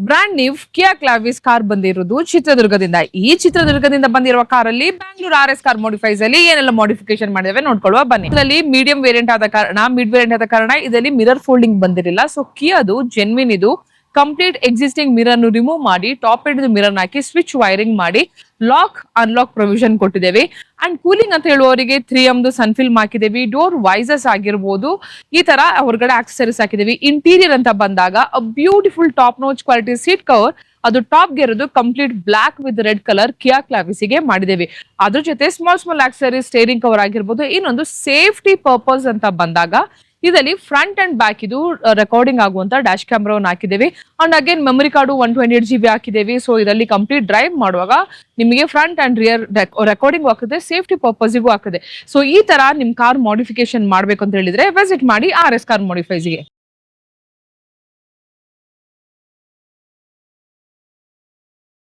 Brand new ಕಿಯಾ ಕ್ಲಾವಿಸ್ car ಬಂದಿರೋದು ಚಿತ್ರದುರ್ಗದಿಂದ. ಈ ಚಿತ್ರದುರ್ಗದಿಂದ ಬಂದಿರುವ ಕಾರಲ್ಲಿ ಬ್ಯಾಂಗ್ಳೂರ್ RS ಕಾರ್ ಮಾಡಿಫೈಸ್ ಅಲ್ಲಿ ಏನೆಲ್ಲ ಮಾಡಿಫಿಕೇಶನ್ ಮಾಡಿದಾವೆ ನೋಡ್ಕೊಳ್ಳುವ ಬನ್ನಿ. ಇದರಲ್ಲಿ ಮೀಡಿಯಂ ವೇರಿಯಂಟ್ ಆದ ಕಾರಣ ಇದರಲ್ಲಿ ಮಿರರ್ ಫೋಲ್ಡಿಂಗ್ ಬಂದಿರಲಿಲ್ಲ. ಸೊ ಕಿಯಾದು ಜೆನ್ವಿನ್ ಇದು ಕಂಪ್ಲೀಟ್ ಎಕ್ಸಿಸ್ಟಿಂಗ್ ಮಿರರ್ ರಿಮೂವ್ ಮಾಡಿ ಟಾಪ್ ಎಂಡ್ ಮಿರರ್ ಹಾಕಿ ಸ್ವಿಚ್ ವೈರಿಂಗ್ ಮಾಡಿ ಲಾಕ್ ಅನ್ಲಾಕ್ ಪ್ರೊವಿಷನ್ ಕೊಟ್ಟಿದ್ದೇವೆ. ಅಂಡ್ ಕೂಲಿಂಗ್ ಅಂತ ಹೇಳುವವರಿಗೆ 3M ಸನ್ ಫಿಲ್ಮ್ ಹಾಕಿದೇವಿ. ಡೋರ್ ವೈಸಸ್ ಆಗಿರ್ಬೋದು, ಈ ತರ ಹೊರಗಡೆ ಆಕ್ಸೆಸರೀಸ್ ಹಾಕಿದೇವಿ. ಇಂಟೀರಿಯರ್ ಅಂತ ಬಂದಾಗ beautiful top notch quality seat cover, ಅದು ಟಾಪ್ ಗೆ ಇರೋದು complete black with red colour Kia ಕ್ಲಾವಿಸಿಗೆ ಮಾಡಿದ್ದೇವೆ. ಅದ್ರ ಜೊತೆ ಸ್ಮಾಲ್ ಆಕ್ಸೆಸರೀಸ್, ಸ್ಟೇರಿಂಗ್ ಕವರ್ ಆಗಿರ್ಬೋದು. ಇನ್ನೊಂದು ಸೇಫ್ಟಿ ಪರ್ಪಸ್ ಅಂತ ಬಂದಾಗ ಇದರಲ್ಲಿ ಫ್ರಂಟ್ ಅಂಡ್ ಬ್ಯಾಕ್ ಇದು ರೆಕಾರ್ಡಿಂಗ್ ಆಗುವಂತ ಡ್ಯಾಶ್ ಕ್ಯಾಮ್ರಾವನ್ನು ಹಾಕಿದ್ದೇವೆ. And again memory card 128GB ಹಾಕಿದ್ದೇವೆ. ಸೊ ಇದರಲ್ಲಿ ಕಂಪ್ಲೀಟ್ ಡ್ರೈವ್ ಮಾಡುವಾಗ ನಿಮಗೆ ಫ್ರಂಟ್ ಅಂಡ್ ರಿಯರ್ ರೆಕಾರ್ಡಿಂಗ್ ಆಗ್ತದೆ, ಸೇಫ್ಟಿ ಪರ್ಪಸ್ಗೂ ಆಗ್ತದೆ. ಸೊ ಈ ತರ ನಿಮ್ ಕಾರ್ ಮಾಡಿಫಿಕೇಶನ್ ಮಾಡ್ಬೇಕು ಅಂತ ಹೇಳಿದ್ರೆ ವಿಸಿಟ್ ಮಾಡಿ RS ಕಾರ್ ಮಾಡಿಫೈಸ್ಗೆ.